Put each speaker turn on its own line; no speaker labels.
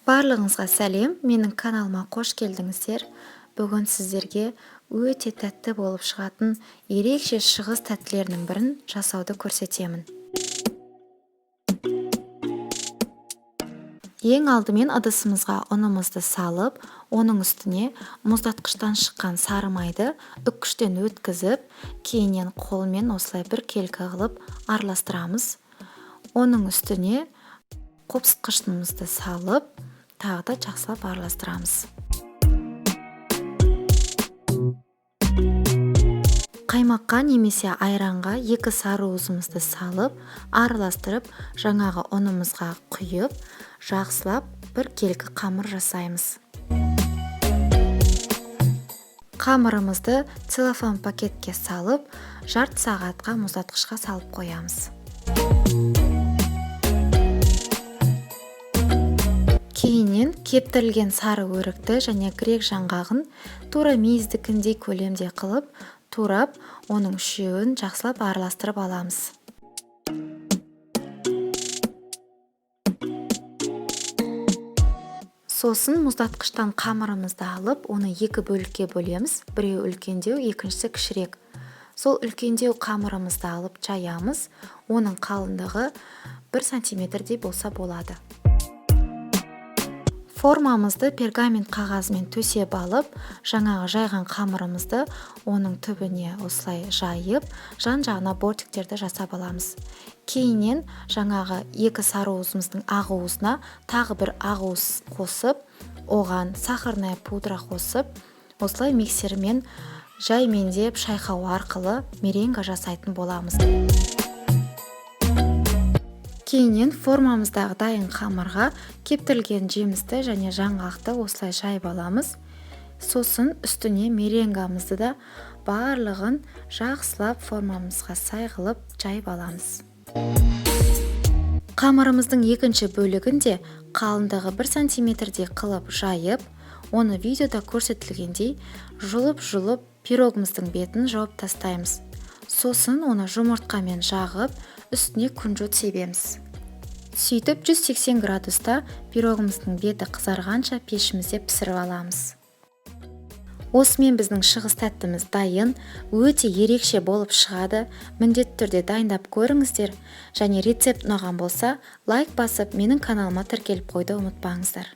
Барлығыңызға сәлем, менің каналыма қош келдіңіздер. Бүгін сіздерге өте тәтті болып шығатын ерекше шығыс тәттілерінің бірін жасауды көрсетемін. Ең алдымен ыдысымызға ұнымызды салып, оның үстіне мұздатқыштан шыққан сары майды үккіштен өткізіп, кейіннен қолмен осылай бір келкі қылып араластырамыз. Оның үстіне қопсытқышымызды салып, тағы да жақсылап араластырамыз. Қаймаққа немесе айранға 2 сары уызымызды салып, араластырып, жаңағы ұнымызға құйып, жақсылап бір келкі қамыр жасаймыз. Қамырымызды целлофан пакетке салып, жарты сағатқа мұздатқышқа салып қоямыз. Кейіннен кептірілген сары өрікті және грек жаңғағын тура мейіздікіндей көлемде қылып, турап, оның үшеуін жақсылап араластырып аламыз. Сосын мұздатқыштан қамырымызды алып, оны 2 бөлікке бөлеміз. Біреу үлкендеу, екіншісі кішірек. Сол үлкендеу қамырымызды алып жаямыз. Оның қалыңдығы 1 сантиметрдей болса болады. Формамызды пергамент қағазымен төсеп алып, жаңағы жайған қамырымызды оның түбіне осылай жайып, жан-жағына бортиктерді жасап аламыз. Кейіннен жаңағы 2 сары уызымыздың ақ уызына тағы бір ақ уыз қосып, оған сахарная пудра қосып, осылай миксермен жай мендеп шайқау арқылы меренга жасайтын боламыз. Кейіннен формамыздағы дайын қамырға кептірілген жемісті және жаңғақты осылай жайып аламыз. Сосын үстіне меренгамызды да барлығын жақсылап формамызға сай қылып жайып аламыз. Қамырымыздың екінші бөлігін де қалыңдығы 1 сантиметрдей қылып жайып, оны видеода көрсетілгендей жұлып пирогымыздың бетін жауып тастаймыз. Сосын оны жұмыртқамен жағып, үстіне күнжіт себеміз. Сөйтіп 180 градуста пирогымыздың беті қызарғанша пешімізде пісіріп аламыз. Осымен біздің шығыс тәттіміз дайын, өте ерекше болып шығады. Міндетті түрде дайындап көріңіздер. Және рецепт ұнаған болса, лайк басып, менің каналыма тіркеліп қойды ұмытпаңыздар.